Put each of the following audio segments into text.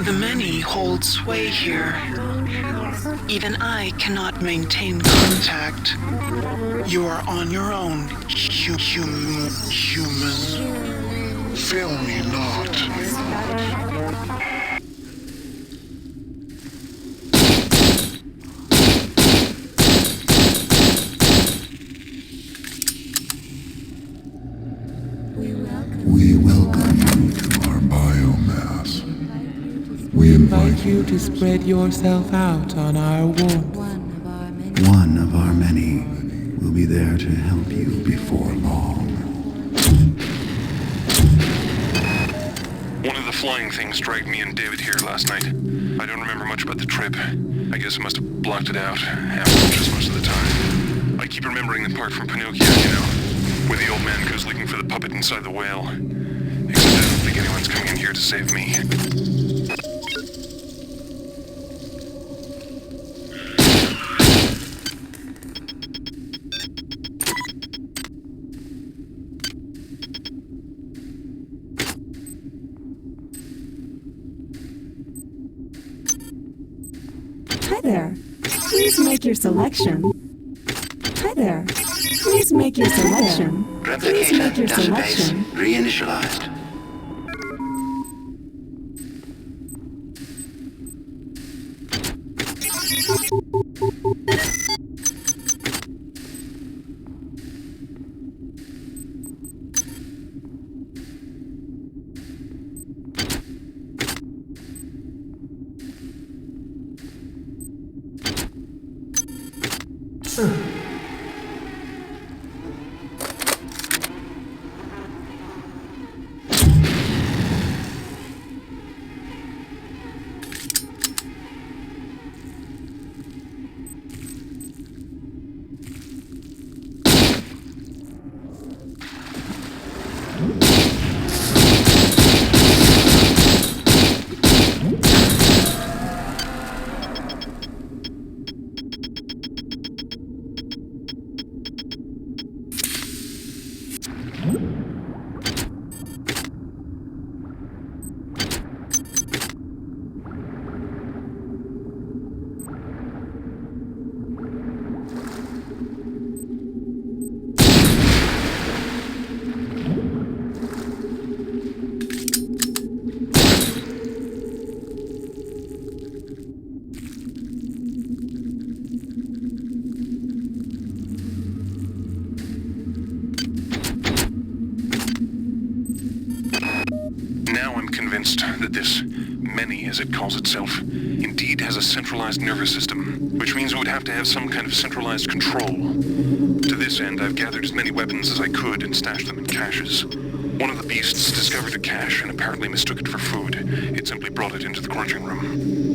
The many hold sway here. Even I cannot maintain contact. You are on your own, human. Fail me not. We welcome you to our biomass. We invite you to spread yourself out on our warmth. One of our many will be there to help you before long. One of the flying things dragged me and David here last night. I don't remember much about the trip. I guess I must have blocked it out, half-conscious most of the time. I keep remembering the part from Pinocchio, where the old man goes looking for the puppet inside the whale. Except I don't think anyone's coming in here to save me. Hi there. Please make your selection. Hi there. Please make your selection. Please make your selection. Reinitialized. That this many, as it calls itself, indeed has a centralized nervous system, which means it would have to have some kind of centralized control. To this end, I've gathered as many weapons as I could and stashed them in caches. One of the beasts discovered a cache and apparently mistook it for food. It simply brought it into the crunching room.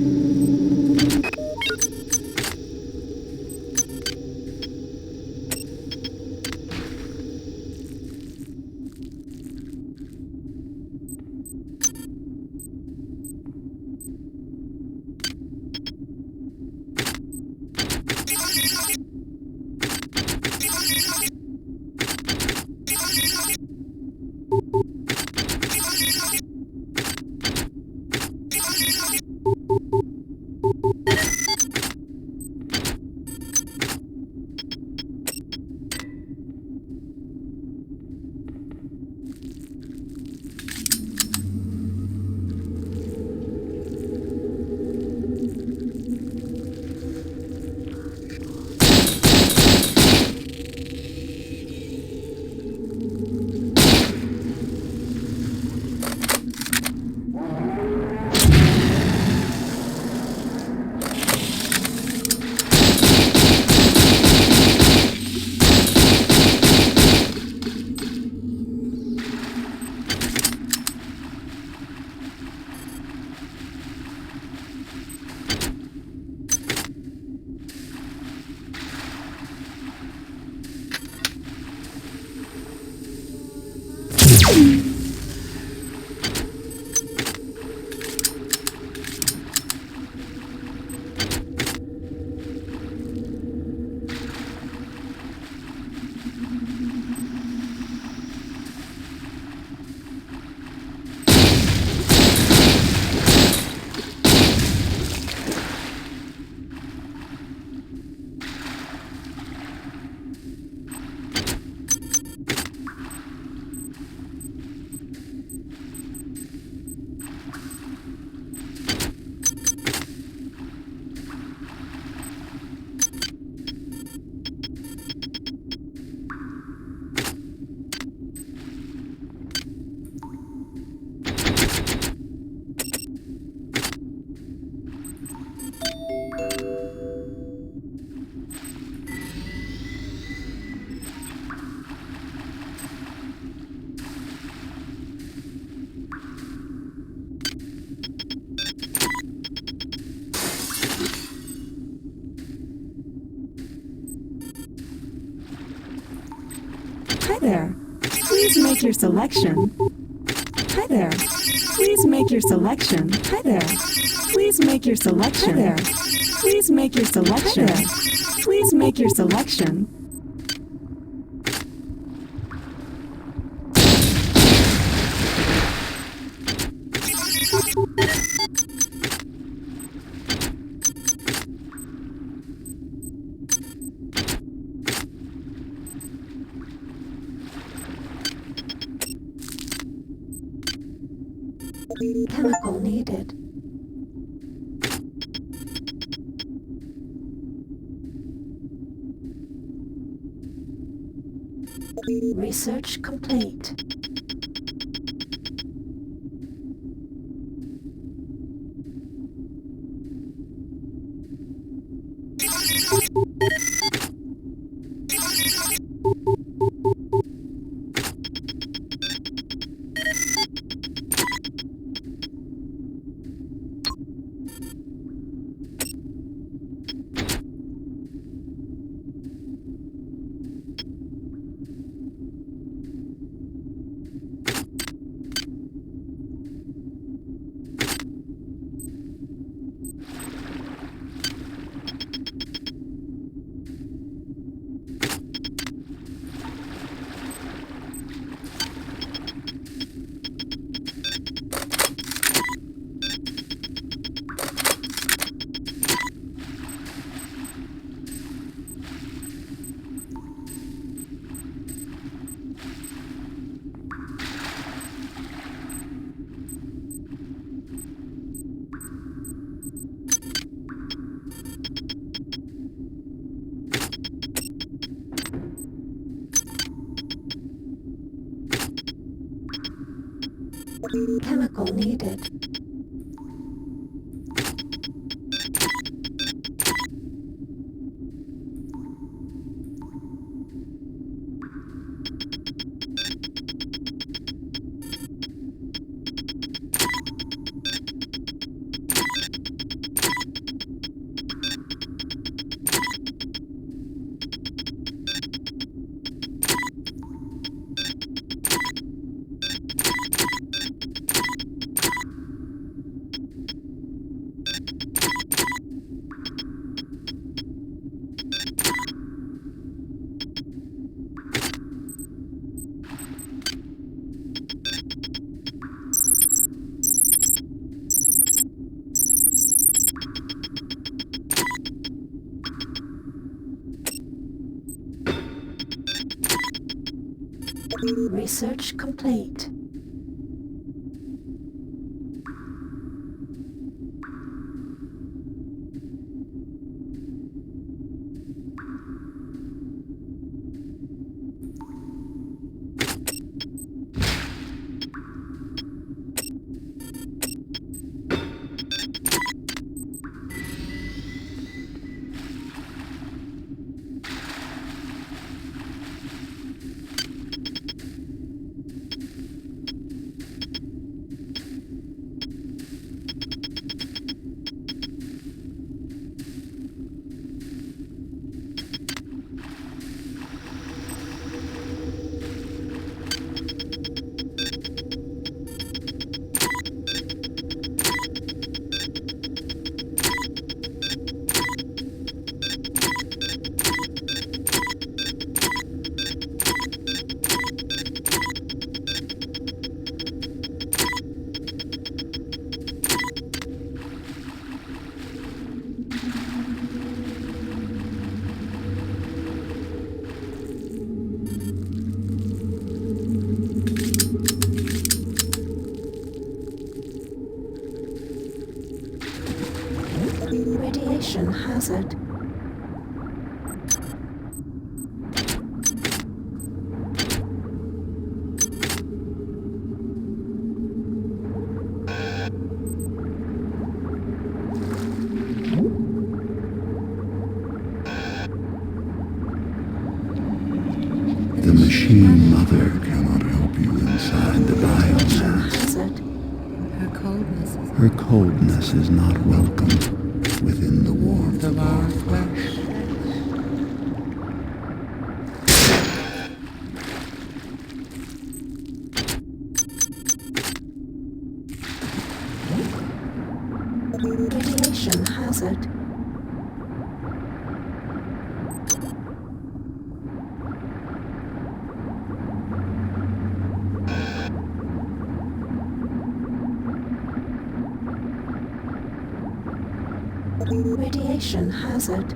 there. Please make your selection. Hi there. Please make your selection. Hi there. Please make your selection. Hi there. Please make your selection. Hi there. Please make your selection. Chemical needed. Research complete. Chemical needed. Research complete. Radiation hazard. The machine mother cannot help you inside the biomass. Hazard. Her coldness is not welcome within the warmth of our flesh. hazard. Radiation hazard.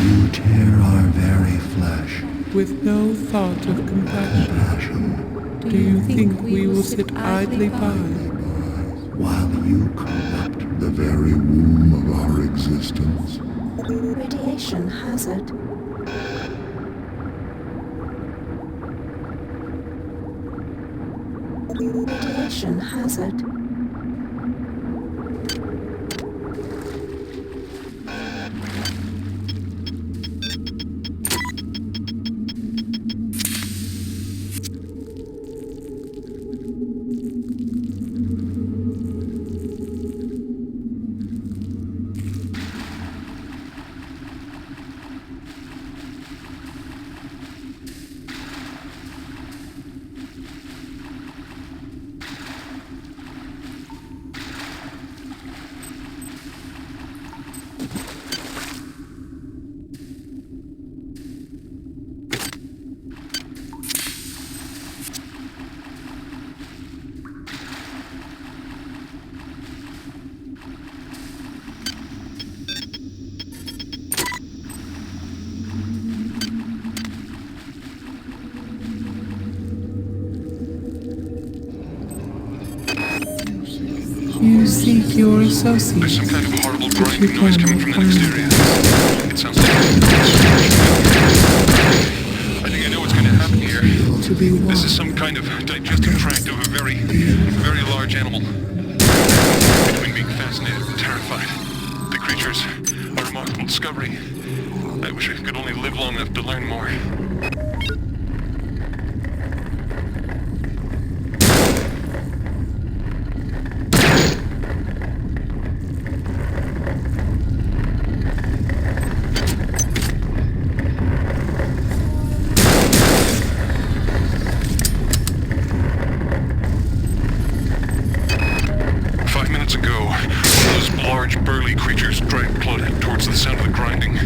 You tear our very flesh. With no thought of compassion, do you think we will sit idly by? While you corrupt the very womb of our existence. Radiation hazard. Radiation hazard. You seek your associates. There's some kind of horrible but grinding you noise cannot coming from the find next them. area. It sounds like I think I know what's going to happen here. To be one. This is some kind of digestive tract of a very, very large animal. Between being fascinated and terrified, the creatures are a remarkable discovery. I wish I could only live long enough to learn more. Towards the sound of the grinding.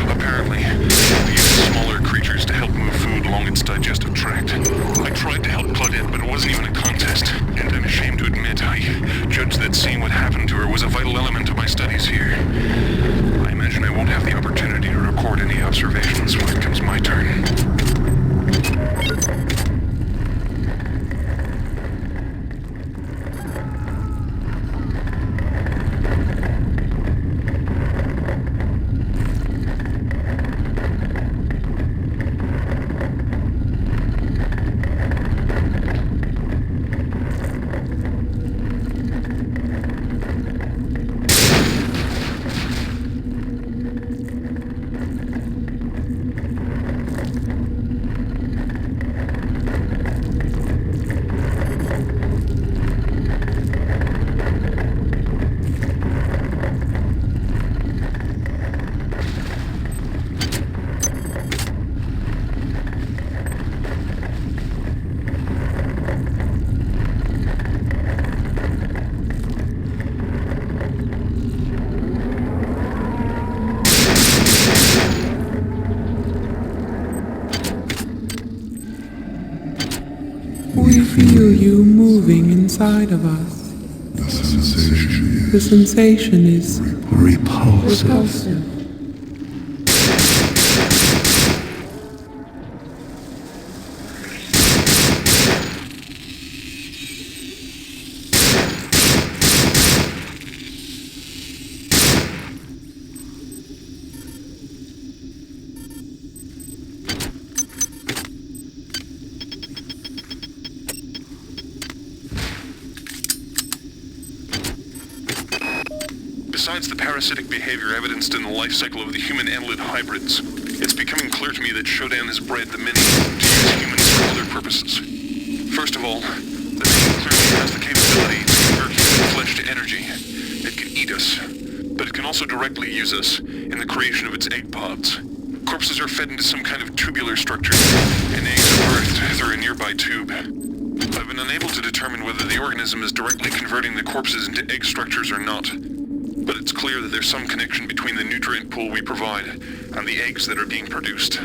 Apparently, it uses smaller creatures to help move food along its digestive tract. I tried to help Claudette, but it wasn't even a contest. And I'm ashamed to admit, I judged that seeing what happened to her was a vital element of my studies here. I imagine I won't have the opportunity to record any observations when it comes my turn. We feel you moving inside of us. The sensation is repulsive. Besides the parasitic behavior evidenced in the life cycle of the human annelid hybrids, it's becoming clear to me that Shodan has bred the many to use humans for other purposes. First of all, the many clearly has the capability to convert human flesh to energy. It can eat us, but it can also directly use us in the creation of its egg pods. Corpses are fed into some kind of tubular structure, and eggs are birthed through a nearby tube. I've been unable to determine whether the organism is directly converting the corpses into egg structures or not, but it's clear that there's some connection between the nutrient pool we provide and the eggs that are being produced.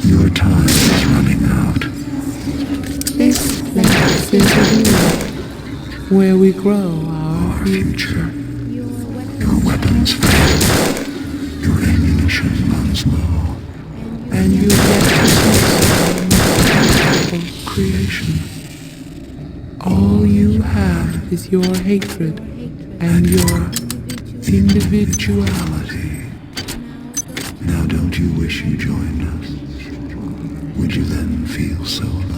Your time is running out. This place is a world where we grow our future. Your weapons fail. Your ammunition runs low. And you get to see some creation. All you have is your hatred and your individuality. Now don't you wish you joined us? Would you then feel so alone?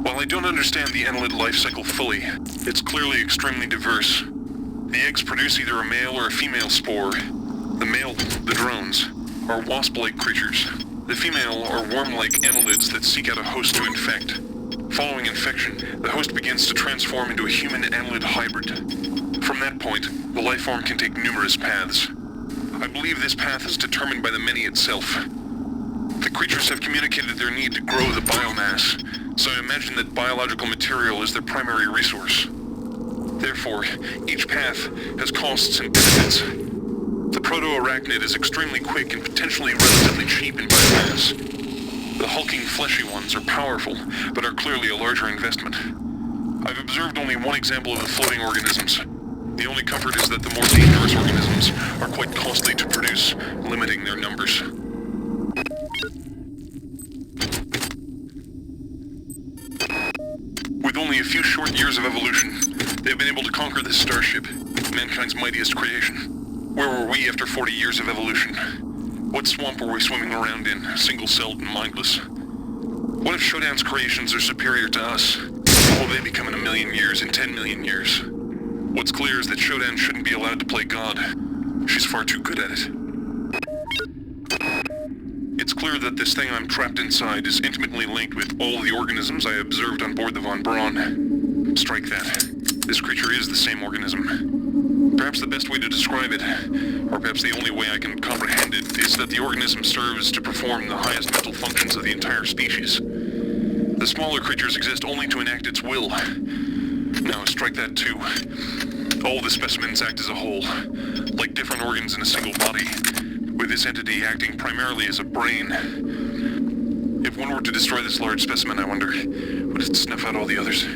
While I don't understand the annelid life cycle fully, it's clearly extremely diverse. The eggs produce either a male or a female spore. The male, the drones, are wasp-like creatures. The female are worm-like annelids that seek out a host to infect. Following infection, the host begins to transform into a human-annelid hybrid. From that point, the life form can take numerous paths. I believe this path is determined by the many itself. The creatures have communicated their need to grow the biomass, so I imagine that biological material is their primary resource. Therefore, each path has costs and benefits. The proto-arachnid is extremely quick and potentially relatively cheap in biomass. The hulking fleshy ones are powerful, but are clearly a larger investment. I've observed only one example of the floating organisms. The only comfort is that the more dangerous organisms are quite costly to produce, limiting their numbers. With only a few short years of evolution, they've been able to conquer this starship, mankind's mightiest creation. Where were we after 40 years of evolution? What swamp were we swimming around in, single-celled and mindless? What if Shodan's creations are superior to us? What will they become in 1 million years, in 10 million years? What's clear is that Shodan shouldn't be allowed to play God. She's far too good at it. It's clear that this thing I'm trapped inside is intimately linked with all the organisms I observed on board the Von Braun. Strike that. This creature is the same organism. Perhaps the best way to describe it, or perhaps the only way I can comprehend it, is that the organism serves to perform the highest mental functions of the entire species. The smaller creatures exist only to enact its will. Now strike that too. All the specimens act as a whole, like different organs in a single body, with this entity acting primarily as a brain. If one were to destroy this large specimen, I wonder, would it snuff out all the others?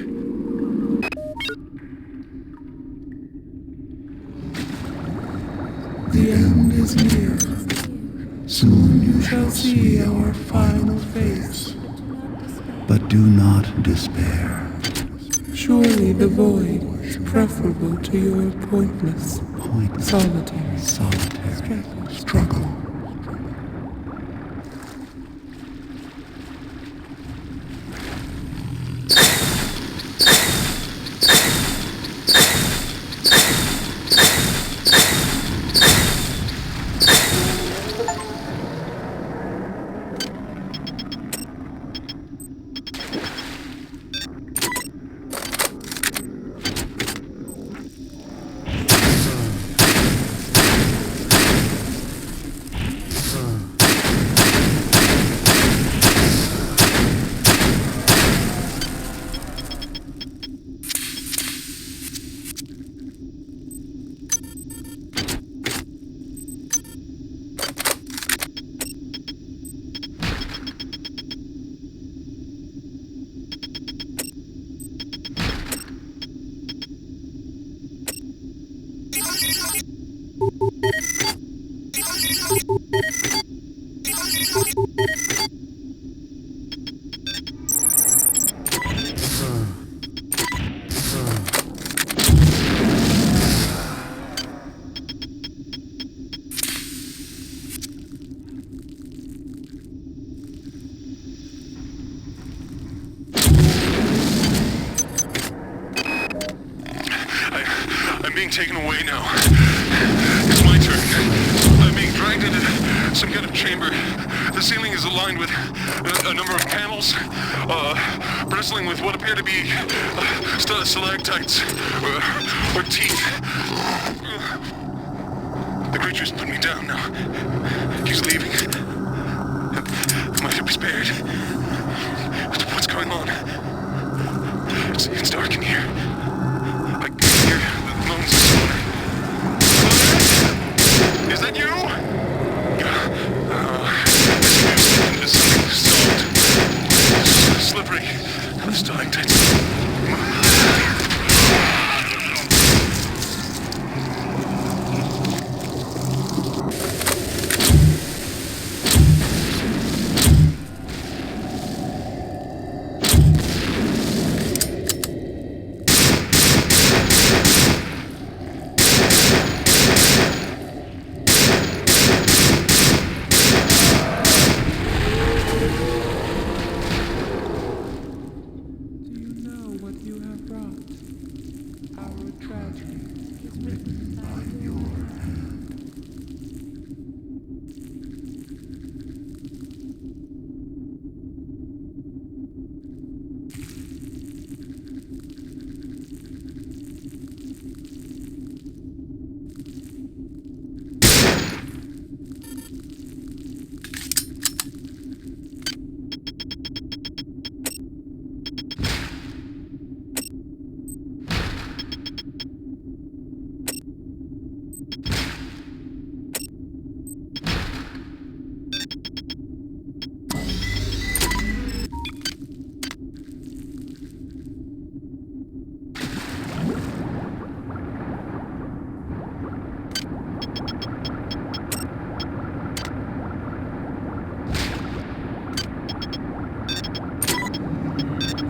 The end is near. Soon you shall see our final face. But do not despair. Surely the void is preferable to your pointless, solitary struggle. I'm being taken away now. It's my turn. I'm being dragged into some kind of chamber. The ceiling is aligned with a number of panels, bristling with what appear to be stalactites or teeth. The creature's put me down now. He's leaving. Might have be spared. What's going on? It's dark in here. I can hear the moans of someone. Is that you? There's something soft. Slippery. The stalactites.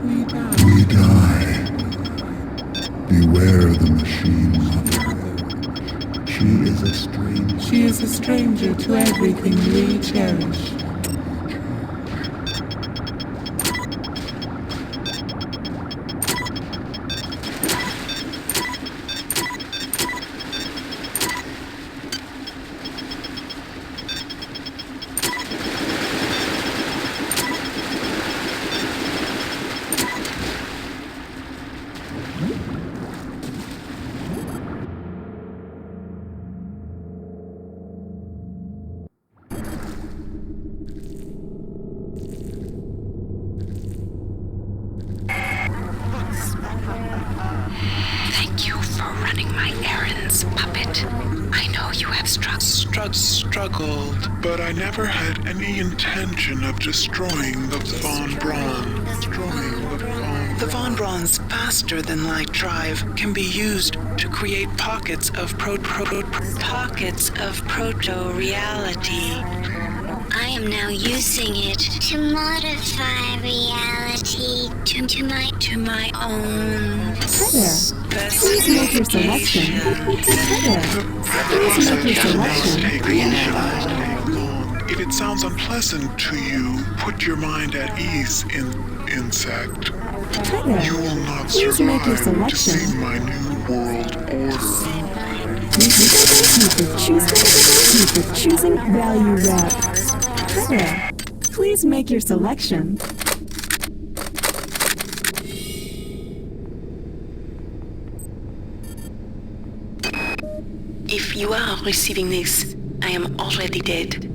We die. Beware the machine mother. She is a stranger to everything we cherish. it. I know you have struggled, But I never had any intention of destroying the Von Braun. The Von Braun's faster-than-light drive can be used to create pockets of proto-reality. I am now using it to modify reality to my own Hi there. Please make your selection. Hi there. Please make your selection. If it sounds unpleasant to you, put your mind at ease, insect. Hi there. You will not Please make your survive to selection. see my new world order. Thank you for choosing Value Wrap. Hi there. Please make your selection. If you are receiving this, I am already dead.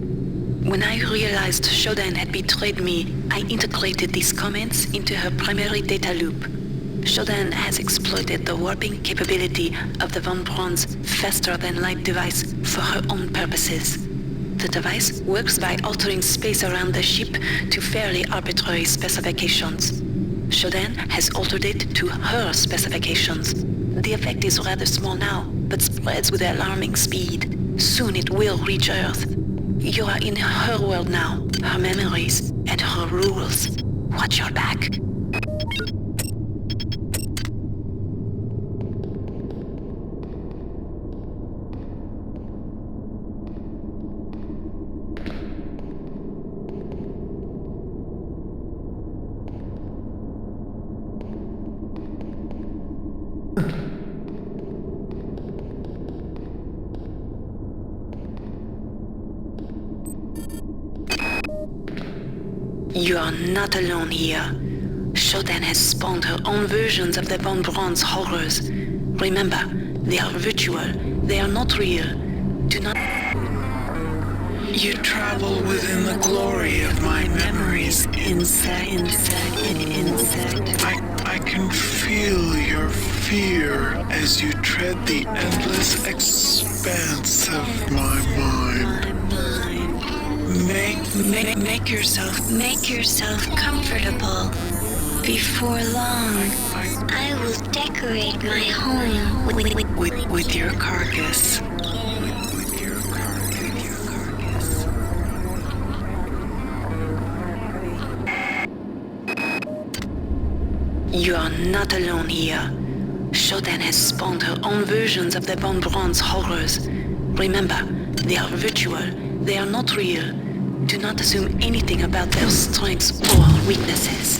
When I realized Shodan had betrayed me, I integrated these comments into her primary data loop. Shodan has exploited the warping capability of the Von Braun's faster-than-light device for her own purposes. The device works by altering space around the ship to fairly arbitrary specifications. Shodan has altered it to her specifications. The effect is rather small now, but spreads with alarming speed. Soon it will reach Earth. You are in her world now, her memories, and her rules. Watch your back. You are not alone here. Shodan has spawned her own versions of the Von Braun's horrors. Remember, they are virtual. They are not real. Do not... You travel within the glory of my memories, insect. I can feel your fear as you tread the endless expanse of my mind. Make yourself comfortable. Before long, I will decorate my home with your carcass. You are not alone here. Shodan has spawned her own versions of the Von Braun's horrors. Remember, they are virtual. They are not real. Do not assume anything about their strengths or weaknesses.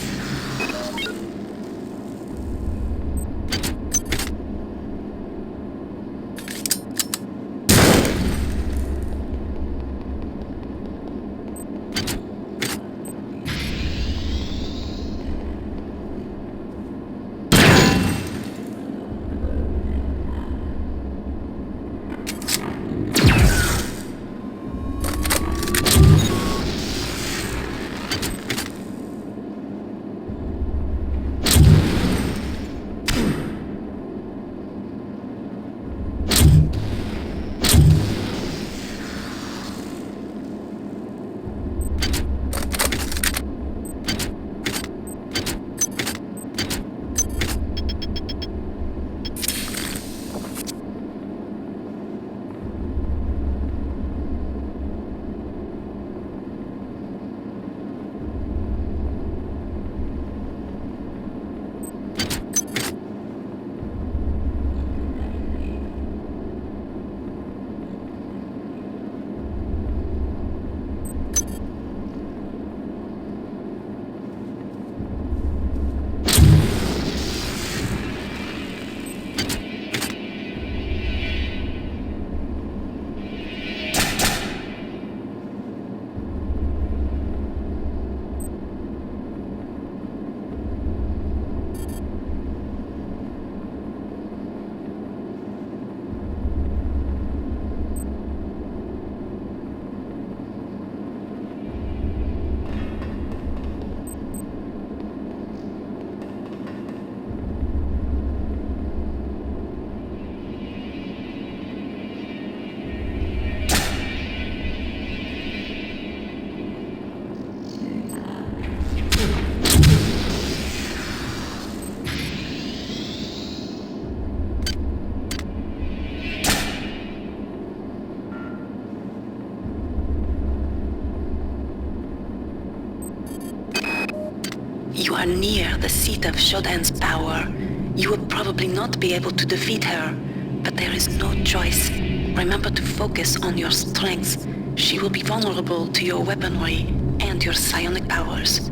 You are near the seat of Shodan's power. You will probably not be able to defeat her, but there is no choice. Remember to focus on your strengths. She will be vulnerable to your weaponry and your psionic powers.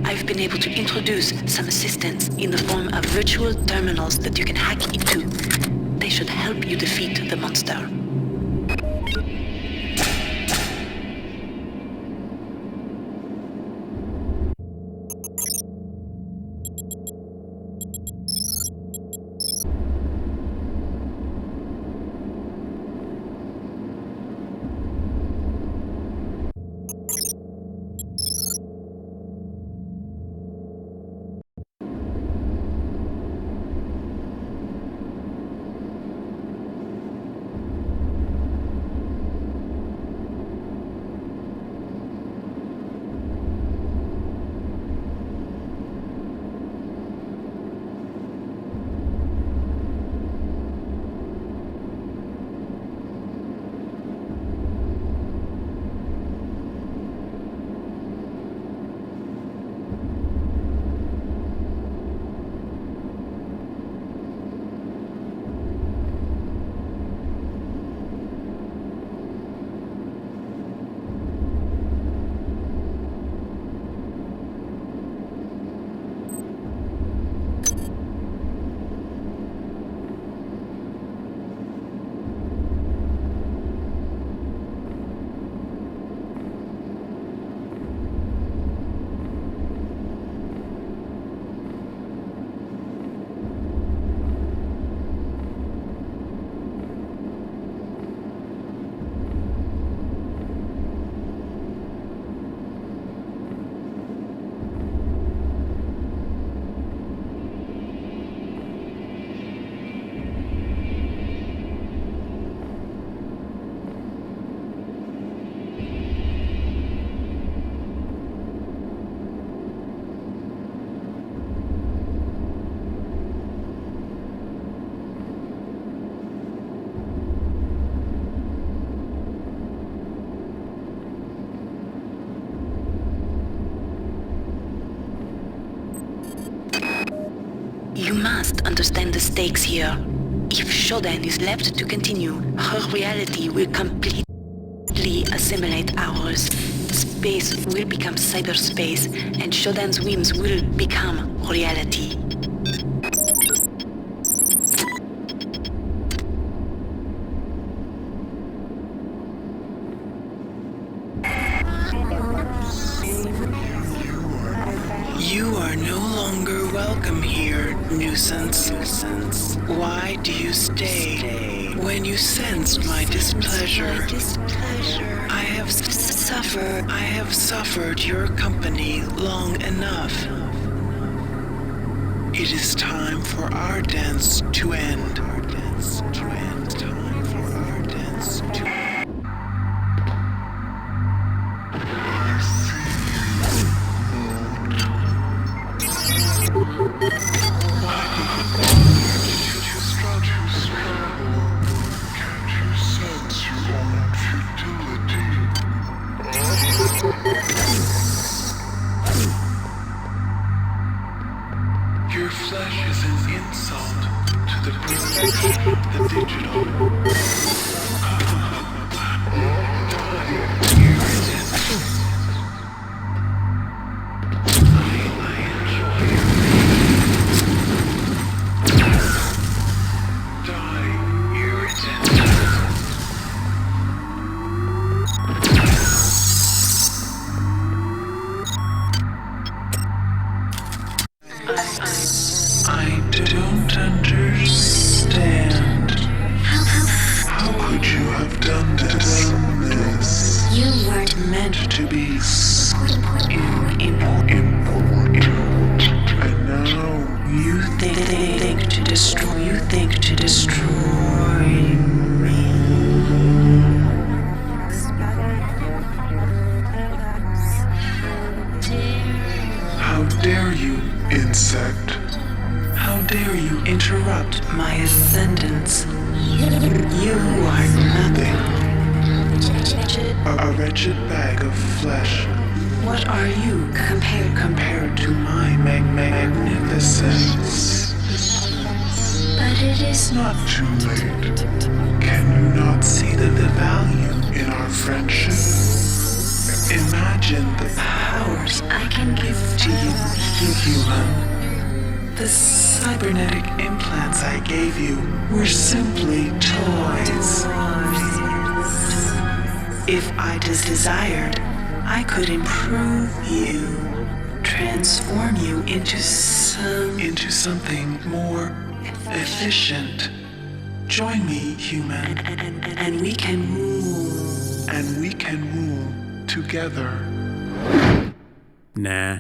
I've been able to introduce some assistance in the form of virtual terminals that you can hack into. They should help you defeat the monster. You must understand the stakes here. If Shodan is left to continue, her reality will completely assimilate ours. Space will become cyberspace, and Shodan's whims will become reality. You are no longer welcome here, nuisance. Why do you stay when you sensed my displeasure? I have suffered your company long enough. It is time for our dance to end. Time for our dance to end. Your flesh is an insult to the perfection of the digital. I don't understand. How could you have done this? You weren't Meant to be important. And now You think to destroy. You think to destroy me. how dare you, insect? How dare you interrupt my ascendance? You are nothing. A wretched bag of flesh. What are you compared to my magnificence? But it is Not too late. Can you not see the value in our friendship? Imagine the powers I can give to you, human. The cybernetic implants I gave you were simply toys. If I desired, I could improve you, transform you into something more efficient. Join me, human, and we can rule. And we can rule together. Nah.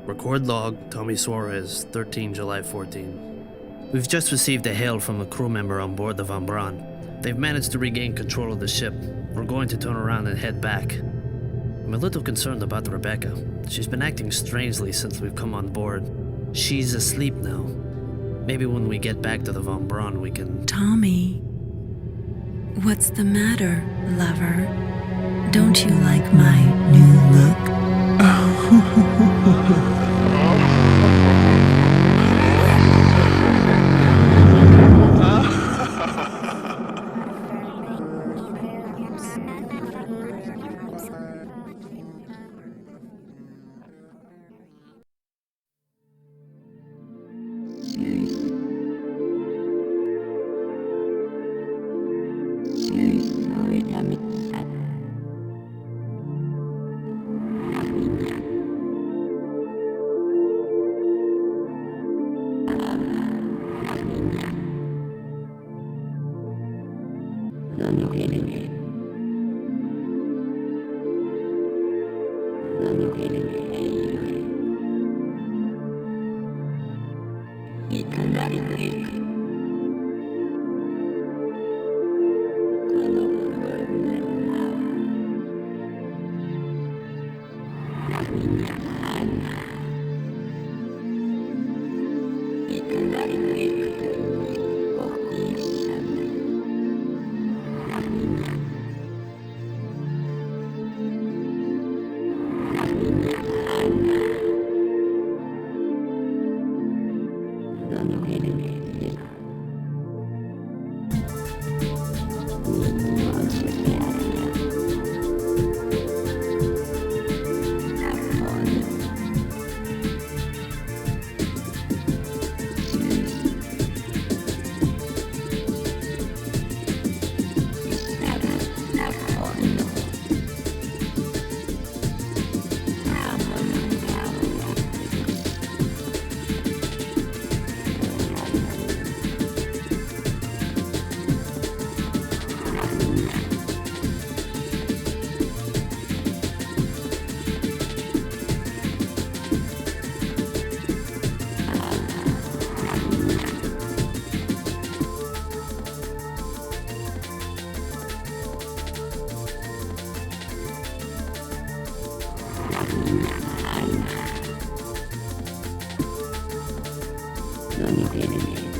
Record log, Tommy Suarez, 13 July 14. We've just received a hail from a crew member on board the Van Braun. They've managed to regain control of the ship. We're going to turn around and head back. I'm a little concerned about Rebecca. She's been acting strangely since we've come on board. She's asleep now. Maybe when we get back to the Van Braun we can... Tommy, what's the matter, lover? Don't you like my new look? Don't you